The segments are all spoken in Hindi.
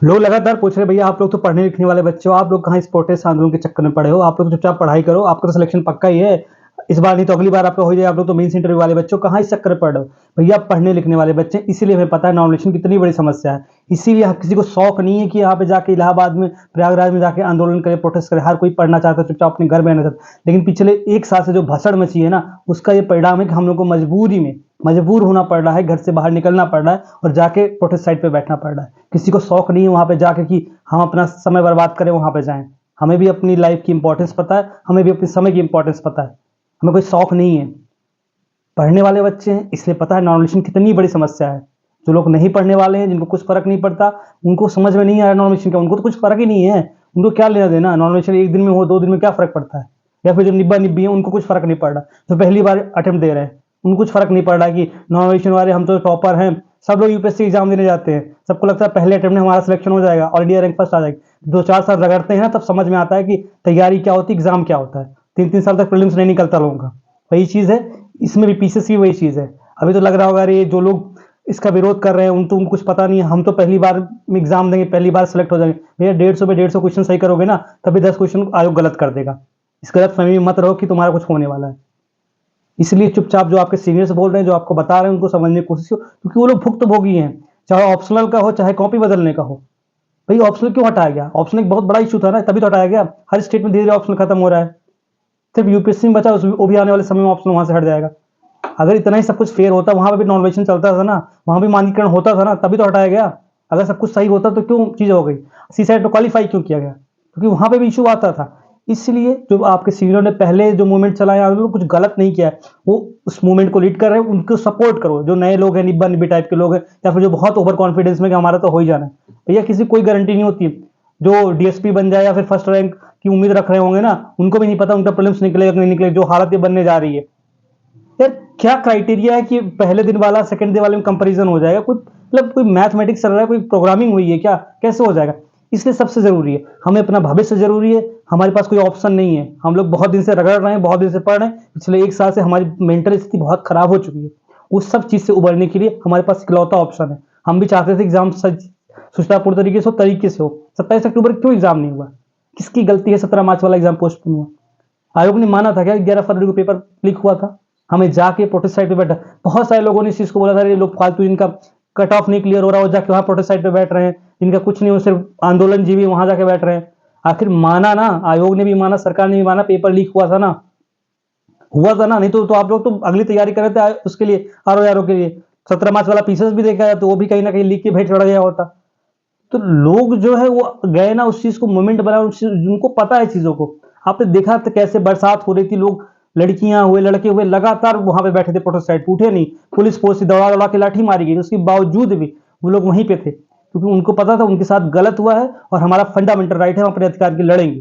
लोग लगातार पूछ रहे हैं, भैया आप लोग तो पढ़ने लिखने वाले बच्चे हो, आप लोग कहाँ इस प्रोटेस्ट आंदोलन के चक्कर में पड़े हो, आप लोग तो चुपचाप पढ़ाई करो, आपका तो सिलेक्शन पक्का ही है, इस बार नहीं तो अगली बार आपका हो जाए, आप लोग तो मेंस इंटरव्यू वाले बच्चे हो, कहाँ इस चक्कर में पड़ रहे हो। भैया आप पढ़ने लिखने वाले बच्चे हैं, इसीलिए हमें पता है नॉमिनेशन कितनी बड़ी समस्या है। इसीलिए किसी को शौक नहीं है कि यहाँ पे जाके इलाहाबाद में, प्रयागराज में जाके आंदोलन करे, प्रोटेस्ट करे। हर कोई पढ़ना चाहता है, चुपचाप अपने घर में रहना चाहता है। लेकिन पिछले एक साल से जो भसड़ मची है ना, उसका ये परिणाम है कि हम लोग को मजबूरी में मजबूर होना पड़ रहा है, घर से बाहर निकलना पड़ रहा है और जाके प्रोटेस्ट साइट पे बैठना पड़ रहा है। किसी को शौक नहीं है वहाँ पे जाके कि हम अपना समय बर्बाद करें, वहाँ पे जाएं। हमें भी अपनी लाइफ की इंपॉर्टेंस पता है, हमें भी अपने समय की इंपॉर्टेंस पता है, हमें कोई शौक नहीं है। पढ़ने वाले बच्चे हैं इसलिए पता है नॉमिनेशन कितनी बड़ी समस्या है। जो लोग नहीं पढ़ने वाले हैं, जिनको कुछ फर्क नहीं पड़ता, उनको समझ में नहीं आ रहा नॉमिनेशन का, उनको तो कुछ फर्क ही नहीं है। उनको क्या लेना देना, नॉमिनेशन एक दिन में हो, 2 दिन में क्या फर्क पड़ता है। या फिर जो निब्बा निब्बी है उनको कुछ फर्क नहीं पड़ रहा, जो पहली बार अटेम्प्ट दे रहे हैं उनको कुछ फर्क नहीं पड़ रहा कि नॉमिनेशन वाले हम तो टॉपर हैं। सब लोग यूपीएससी एग्जाम देने जाते हैं, सबको लगता है पहले अटेम्प्ट में हमारा सिलेक्शन हो जाएगा, ऑल इंडिया रैंक फर्स्ट आ जाएगी। 2-4 साल रगड़ते हैं तब समझ में आता है कि तैयारी क्या होती है, एग्जाम क्या होता है। 3-3 साल तक प्रीलिम्स नहीं निकलता लोगों का। वही चीज़ है, इसमें भी पीसीएस की वही चीज़ है। अभी तो लग रहा होगा अरे जो लोग इसका विरोध कर रहे हैं उनको कुछ पता नहीं है, हम तो पहली बार में एग्जाम देंगे, पहली बार सेलेक्ट हो जाएंगे। भैया 150 पे 150 क्वेश्चन सही करोगे ना, तभी 10 क्वेश्चन आयोग गलत कर देगा। इस गलत फहमी में मत रहो कि तुम्हारा कुछ होने वाला है। इसलिए चुपचाप जो आपके सीनियर्स बोल रहे हैं, जो आपको बता रहे हैं, उनको समझने की कोशिश करो, क्योंकि वो लोग भुक्तभोगी हैं। चाहे ऑप्शनल का हो, चाहे कॉपी बदलने का हो। भाई ऑप्शनल क्यों हटाया गया? ऑप्शनल एक बहुत बड़ा इशू था ना, तभी तो हटाया गया। हर स्टेट में धीरे धीरे ऑप्शनल खत्म हो रहा है, सिर्फ यूपीएससी में बचा, वो भी आने वाले समय में ऑप्शनल वहां से हट जाएगा। अगर इतना ही सब कुछ फेयर होता, वहां पे भी नॉमिनेशन चलता था ना, वहां भी मानकीकरण होता था ना, तभी तो हटाया गया। अगर सब कुछ सही होता तो क्यों चीज हो गई? सी साइड तो क्वालिफाई क्यों किया गया? क्योंकि वहां पे भी इशू आता था। इसलिए जो आपके सीनियर ने पहले जो मूवमेंट चलाया, उन्होंने कुछ गलत नहीं किया है, वो उस मूवमेंट को लीड कर रहे हैं, उनको सपोर्ट करो। जो नए लोग हैं, निब्बा निब्बी टाइप के लोग हैं, या फिर जो बहुत ओवर कॉन्फिडेंस में कि हमारा तो हो ही जाना है, भैया किसी कोई गारंटी नहीं होती। जो डीएसपी बन जाए या फिर फर्स्ट रैंक की उम्मीद रख रहे होंगे ना, उनको भी नहीं पता उनका प्रीलिम्स निकलेगा कि नहीं निकलेगा। जो हालत ये बनने जा रही है यार, क्या क्राइटेरिया है कि पहले दिन वाला सेकंड डे वाले में कंपैरिजन हो जाएगा? कोई मतलब कोई मैथमेटिक्स चल रहा है, कोई प्रोग्रामिंग हुई है क्या? कैसे हो जाएगा? इसलिए सबसे जरूरी है, हमें अपना भविष्य जरूरी है। हमारे पास कोई ऑप्शन नहीं है। हम लोग बहुत दिन से रगड़ रहे हैं, बहुत दिन से पढ़ रहे हैं। पिछले एक साल से हमारी मेंटल स्थिति बहुत खराब हो चुकी है। उस सब चीज से उबरने के लिए हमारे पास इकलौता ऑप्शन है। हम भी चाहते थे एग्जाम सुचारूपूर्ण तरीके से हो। 27 अक्टूबर क्यों एग्जाम नहीं हुआ? किसकी गलती है? 17 मार्च वाला एग्जाम पोस्टपोन हुआ। आयोग ने माना था क्या 11 फरवरी को पेपर लीक हुआ था? हमें जाके प्रोटेस्ट साइट पे बैठा, बहुत सारे लोगों ने इस चीज को बोला था, ये लोग फालतू, इनका कट ऑफ नहीं क्लियर हो रहा, वो जाके वहां प्रोटेस्ट साइट पे बैठ रहे हैं, इनका कुछ नहीं हो, सिर्फ आंदोलन जीवी वहां जाके बैठ रहे हैं। आखिर माना ना, आयोग ने भी माना, सरकार ने भी माना, पेपर लीक हुआ था ना, हुआ था ना। नहीं तो आप लोग तो अगली तैयारी कर रहे थे उसके लिए, आर के लिए। 17 मार्च वाला पीसेस भी देखा है तो वो भी कहीं ना कहीं लीक के भेंट चढ़ गया होता। तो लोग जो है वो गए ना, उस चीज को मूवमेंट बना, उनको पता है चीजों को। आपने देखा तो कैसे बरसात हो रही थी, लोग, लड़कियां हुए, लड़के हुए, लगातार वहां पे बैठे थे, प्रोटेस्ट साइड उठे नहीं। पुलिस फोर्स से दौड़ा दौड़ा के लाठी मारी गई, उसके बावजूद भी वो लोग वहीं पे थे, क्योंकि उनको पता था उनके साथ गलत हुआ है और हमारा फंडामेंटल राइट है, हम अपने अधिकार के लड़ेंगे।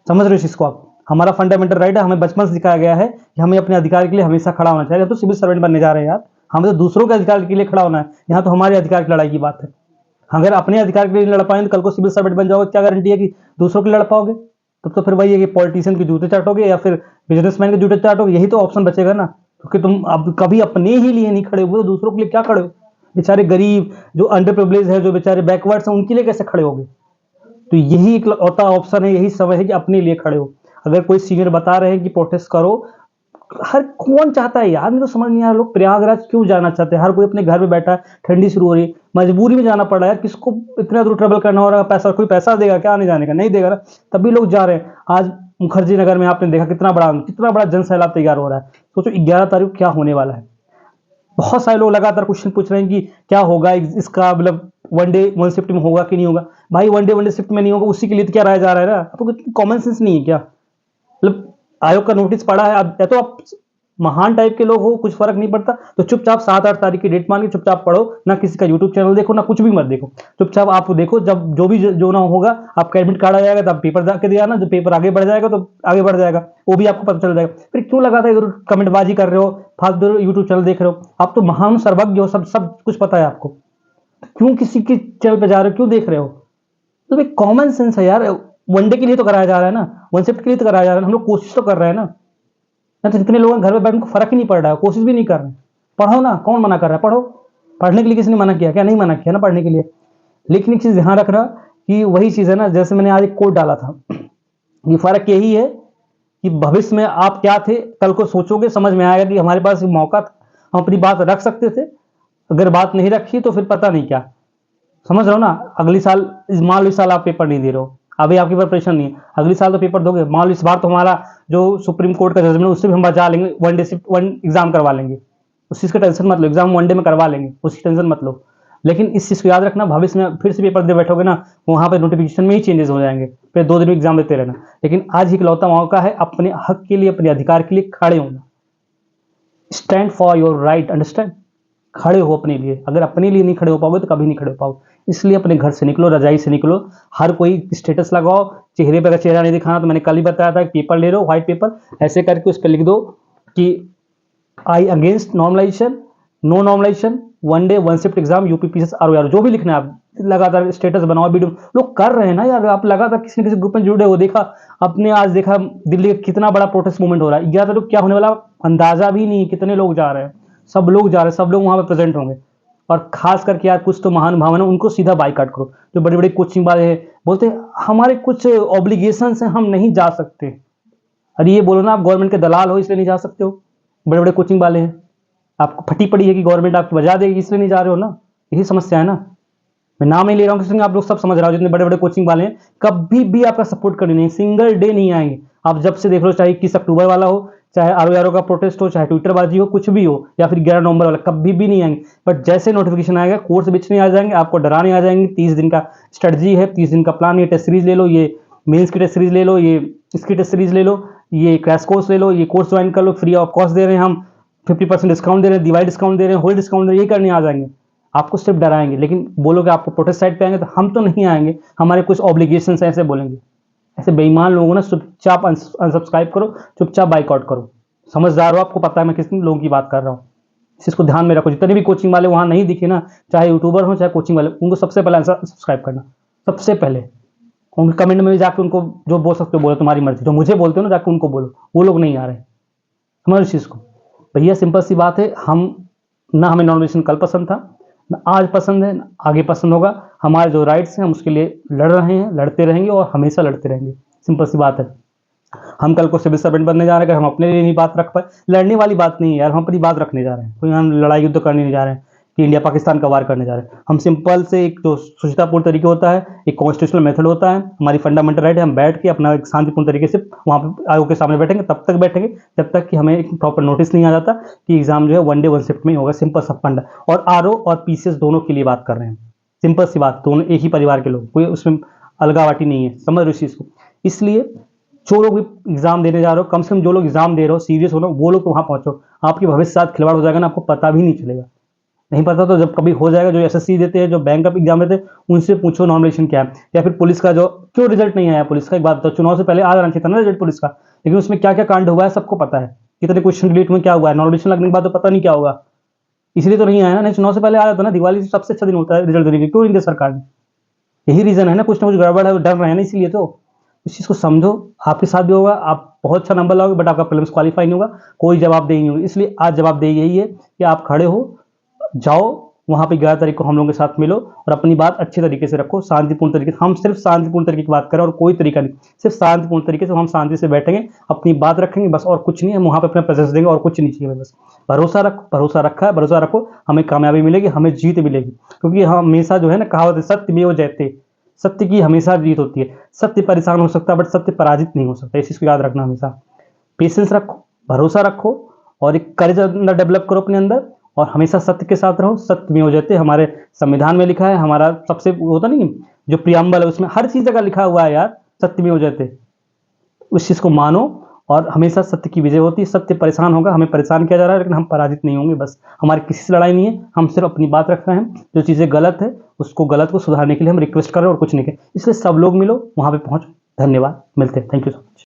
समझ रहे हो इस चीज को आप? हमारा फंडामेंटल राइट है, हमें बचपन से सिखाया गया है कि हमें अपने अधिकार के लिए हमेशा खड़ा होना चाहिए। तो सिविल सर्वेंट बनने जा रहे हैं यार, हमें तो दूसरों के अधिकार के लिए खड़ा होना है। यहाँ तो हमारे अधिकार की लड़ाई की बात है। अगर अपने अधिकार के लिए लड़ पाएंगे तो कल को सिविल सर्वेंट बन जाओगे, क्या गारंटी है कि दूसरों के लिए लड़ पाओगे? तब तो फिर वही है कि पॉलिटिशियन के जूते चाटोगे या फिर बिजनेसमैन के जूते चाटोगे, यही तो ऑप्शन बचेगा ना। क्योंकि तुम अब कभी अपने ही लिए नहीं खड़े हुए तो दूसरों के लिए क्या खड़े हो? बेचारे गरीब, जो अंडर प्रिविलेज है, जो बेचारे बैकवर्ड्स हैं, उनके लिए कैसे खड़े होगे? तो यही एक होता ऑप्शन है, यही समय है कि अपने लिए खड़े हो। अगर कोई सीनियर बता रहे हैं कि प्रोटेस्ट करो, हर कौन चाहता है यार? मुझे तो समझ नहीं आ रहा, लोग प्रयागराज क्यों जाना चाहते हैं? हर कोई अपने घर में बैठा है, ठंडी शुरू हो रही है, मजबूरी में जाना पड़ रहा है। किसको इतना दूर ट्रेवल करना हो रहा है? पैसा, कोई पैसा देगा क्या आने जाने का? नहीं देगा ना, तभी लोग जा रहे हैं। आज मुखर्जी नगर में आपने देखा कितना बड़ा जन सैलाब तैयार हो रहा है। सोचो 11 तारीख को क्या होने वाला है। बहुत सारे लोग लगातार क्वेश्चन पूछ रहे हैं कि क्या होगा इसका, मतलब वनडे वन शिफ्ट में होगा कि नहीं होगा। भाई वनडे शिफ्ट में नहीं होगा, उसी के लिए तो क्या राय जा रहा है ना। आपको कॉमन सेंस नहीं है क्या? मतलब आयोग का नोटिस पड़ा है, अब या तो आप महान टाइप के लोग हो, कुछ फर्क नहीं पड़ता, तो चुपचाप 7-8 तारीख की डेट मान के चुपचाप पढ़ो ना। किसी का यूट्यूब चैनल देखो ना, कुछ भी मत देखो। चुपचाप आप देखो, जब जो ना होगा, आपका एडमिट कार्ड आ जाएगा तब पेपर जाके दिया ना, जब पेपर आगे बढ़ जाएगा तो आगे बढ़ जाएगा, वो भी आपको पता चल जाएगा। फिर क्यों लगा था इधर कमेंटबाजी कर रहे हो, फालतू यूट्यूब चैनल देख रहे हो? आप तो महान सर्वज्ञ हो, सब कुछ पता है आपको, क्यों किसी के चैनल पे जा रहे हो, क्यों देख रहे हो? तो एक कॉमन सेंस है यार। वनडे के लिए तो कराया जा रहा है ना, वन शिफ्ट के लिए तो कराया जा रहा है, हम लोग कोशिश तो कर रहे हैं ना। तो जितने लोग घर में बैठने को फर्क ही नहीं पड़ रहा है, कोशिश भी नहीं कर रहे। पढ़ो ना, कौन मना कर रहा है? पढ़ो। पढ़ने के लिए किसी ने मना किया क्या? नहीं मना किया ना पढ़ने के लिए। लेकिन एक चीज़ ध्यान रखना कि वही चीज़ है ना, जैसे मैंने आज एक कोट डाला था, ये फ़र्क यही है कि भविष्य में आप क्या थे, कल को सोचोगे समझ में आएगा कि हमारे पास एक मौका था, हम अपनी बात रख सकते थे, अगर बात नहीं रखी तो फिर पता नहीं क्या। समझ रहे हो ना? अगली साल, मान लो इस साल आप पेपर नहीं दे रहे हो, अभी आपकी प्रिपरेशन नहीं है, अगली साल तो पेपर दोगे, मान लो इस बार तो हमारा जो सुप्रीम कोर्ट का जजमेंट उससे भी हम बचा लेंगे, one day shift, one exam करवा लेंगे, उस चीज़ का टेंशन मत लो, एग्जाम वन डे में करवा लेंगे, उसकी टेंशन मत लो। लेकिन इस चीज़ को याद रखना, भविष्य में फिर से पेपर दे बैठोगे ना, वहाँ पे नोटिफिकेशन में ही चेंजेस हो जाएंगे, फिर 2 दिन में एग्जाम देते रहना। लेकिन आज ही इकलौता मौका है अपने हक के लिए, अपने अधिकार के लिए खड़े होना। Stand for your right, understand? खड़े हो अपने लिए, अगर अपने लिए नहीं खड़े हो पाओगे तो कभी नहीं खड़े हो पाओगे। इसलिए अपने घर से निकलो, रजाई से निकलो, हर कोई स्टेटस लगाओ, चेहरे पे अगर चेहरा नहीं दिखाना तो मैंने कल ही बताया था, पेपर ले लो, व्हाइट पेपर, ऐसे करके उस पर लिख दो कि I against normalization, no normalization, one day one shift exam, UPPSC ROR, जो भी लिखना है आप लगातार स्टेटस बनाओ, वीडियो लोग कर रहे हैं ना यार, आप लगातार किसी न किसी ग्रुप में जुड़े हो, देखा आपने, आज देखा दिल्ली का कितना बड़ा प्रोटेस्ट मूवमेंट हो रहा है, या तो क्या होने वाला अंदाजा भी नहीं, कितने लोग जा रहे हैं, सब लोग जा रहे हैं, सब लोग वहां पर प्रेजेंट होंगे। और खास करके यार कुछ तो महानुभाव है, उनको सीधा बाइकाट करो, जो बड़े बड़े कोचिंग वाले हैं, बोलते हैं हमारे कुछ ऑब्लिगेशंस हैं, हम नहीं जा सकते। अरे ये बोलो ना, आप गवर्नमेंट के दलाल हो इसलिए नहीं जा सकते हो, बड़े बड़े कोचिंग वाले हैं, आपको फटी पड़ी है कि गवर्नमेंट आपको बजा देगी इसलिए नहीं जा रहे हो ना, यही समस्या है ना। मैं नाम नहीं ले रहा हूँ किसी, आप लोग सब समझ रहे हो, जितने बड़े बड़े कोचिंग वाले हैं कभी भी आपका सपोर्ट करने नहीं, सिंगल डे नहीं आएंगे। आप जब से देख लो, चाहे 21 अक्टूबर वाला हो, चाहे आरओआर का प्रोटेस्ट हो, चाहे ट्विटरबाजी हो, कुछ भी हो, या फिर 11 नवंबर वाला, कभी भी नहीं आएंगे। बट जैसे नोटिफिकेशन आएगा, कोर्स बेचने आ जाएंगे, आपको डराने आ जाएंगे। 30 दिन का स्ट्रेटजी है, 30 दिन का प्लान, ये टेस्ट सीरीज ले लो, ये मेंस की टेस्ट सीरीज ले लो, ये इसकी टेस्ट सीरीज ले लो, ये क्रैश कोर्स ले लो, ये कोर्स ज्वाइन कर लो, फ्री ऑफ कॉस्ट दे रहे हैं हम, 50% डिस्काउंट दे रहे हैं, दिवाली डिस्काउंट दे रहे हैं, होल डिस्काउंट दे रहे हैं, ये करने आ जाएंगे। आपको सिर्फ डराएंगे, लेकिन बोलोगे आपको प्रोटेस्ट साइड पे आएंगे तो हम तो नहीं आएंगे, हमारे कुछ ऑब्लिगेशन है, ऐसे बोलेंगे। ऐसे बेईमान लोगों ने चुपचाप अनसब्सक्राइब करो, चुपचाप बाइकआउट करो। समझदार हो, आपको पता है मैं किस लोगों की बात कर रहा हूँ, इस चीज़ को ध्यान में रखो। जितने भी कोचिंग वाले वहाँ नहीं दिखे ना, चाहे यूट्यूबर हो चाहे कोचिंग वाले, उनको सबसे पहले सब्सक्राइब करना, सबसे पहले। उनके कमेंट में भी जाकर उनको जो बोल सकते हो बोलो, तुम्हारी मर्जी, जो मुझे बोलते हो ना जाकर उनको बोलो, वो लोग नहीं आ रहे। समझ इस चीज़ को भैया, सिंपल सी बात है, हम ना, हमें नॉमिनेशन कल पसंद था, ना आज पसंद है, ना आगे पसंद होगा। हमारे जो राइट्स हैं हम उसके लिए लड़ रहे हैं, लड़ते रहेंगे और हमेशा लड़ते रहेंगे। सिंपल सी बात है। हम कल को सिविल सर्वेंट बनने जा रहे हैं, अगर हम अपने लिए नहीं बात रख पाए, लड़ने वाली बात नहीं है यार, हम अपनी बात रखने जा रहे हैं, कोई हम लड़ाई युद्ध करने नहीं जा रहे हैं कि इंडिया पाकिस्तान का वार करने जा रहे हैं। हम सिंपल से एक जो सुचितापूर्ण तरीके होता है, एक कॉन्स्टिट्यूशनल मेथड होता है, हमारी फंडामेंटल राइट है, हम बैठ के अपना एक शांतिपूर्ण तरीके से वहाँ पर आयोग के सामने बैठेंगे, तब तक बैठेंगे जब तक कि हमें एक प्रॉपर नोटिस नहीं आ जाता कि एग्जाम जो है वन डे वन शिफ्ट में ही होगा। सिंपल सा फंडा। और आरओ और पीसीएस दोनों के लिए बात कर रहे हैं, सिंपल सी बात, दोनों एक ही परिवार के लोग, कोई उसमें अलगावाटी नहीं है, समझ रहे हो इस चीज़ को। इसलिए जो लोग एग्जाम देने जा रहे हो, कम से कम जो लोग एग्जाम दे रहे हो, सीरियस हो ना, वो लोग तो वहाँ पहुँचो। आपके भविष्य के साथ खिलवाड़ हो जाएगा ना, आपको पता भी नहीं चलेगा। नहीं पता तो जब कभी हो जाएगा, जो एसएससी देते हैं, जो बैंक का एग्जाम देते हैं, उनसे पूछो नॉमिनेशन क्या है। या फिर पुलिस का जो क्यों रिजल्ट नहीं आया, पुलिस का एक बात बताओ, चुनाव से पहले आ जाना चाहिए था ना रिजल्ट पुलिस का, लेकिन उसमें क्या क्या कांड हुआ है सबको पता है, कितने क्वेश्चन डिलीट हुए, क्या हुआ है, नॉमिनेशन लगने के बाद तो पता नहीं क्या होगा, इसलिए तो नहीं आया ना। नहीं, चुनाव से पहले आ जाता ना, दिवाली सबसे अच्छा दिन होता है रिजल्ट देने के, क्यों नहीं दिया सरकार ने? यही रीजन है ना, कुछ ना कुछ गड़बड़ है, डर रहे हैं ना, इसीलिए तो। इस चीज़ को समझो, आपके साथ भी होगा, आप बहुत अच्छा नंबर लाओगे बट आपका प्रीलिम्स क्वालिफाई नहीं होगा, कोई जवाब नहीं होगा। इसलिए आज जवाब दे यही है कि आप खड़े हो, जाओ वहाँ पे 11 तारीख को हम लोगों के साथ मिलो और अपनी बात अच्छे तरीके से रखो, शांतिपूर्ण तरीके से। हम सिर्फ शांतिपूर्ण तरीके की बात करें और कोई तरीका नहीं, सिर्फ शांतिपूर्ण तरीके से हम शांति से बैठेंगे, अपनी बात रखेंगे, बस और कुछ नहीं। हम वहाँ पे अपना प्रेजेंस देंगे और कुछ नहीं चाहिए, बस भरोसा रखो, भरोसा रखा है, भरोसा रखो, हमें कामयाबी मिलेगी, हमें जीत मिलेगी। क्योंकि हम हमेशा जो है ना, कहावत है सत्यमेव जयते, सत्य की हमेशा जीत होती है। सत्य परेशान हो सकता है बट सत्य पराजित नहीं हो सकता, इस चीज़ को याद रखना हमेशा। पेशेंस रखो, भरोसा रखो और एक करेज अंदर डेवलप करो अपने अंदर, और हमेशा सत्य के साथ रहो। सत्य में हो जाते, हमारे संविधान में लिखा है, हमारा सबसे होता नहीं जो प्रियम्बल है उसमें हर चीज़ जगह लिखा हुआ है यार, सत्य में हो जाते। उस चीज़ को मानो और हमेशा सत्य की विजय होती है। सत्य परेशान होगा, हमें परेशान किया जा रहा है, लेकिन हम पराजित नहीं होंगे। बस हमारी किसी से लड़ाई नहीं है, हम सिर्फ अपनी बात रख रहे हैं। जो चीज़ें गलत है उसको गलत को सुधारने के लिए हम रिक्वेस्ट कर रहे हैं और कुछ नहीं कर। इसलिए सब लोग मिलो, वहाँ पे पहुँचो। धन्यवाद, मिलते हैं, थैंक यू सो मच।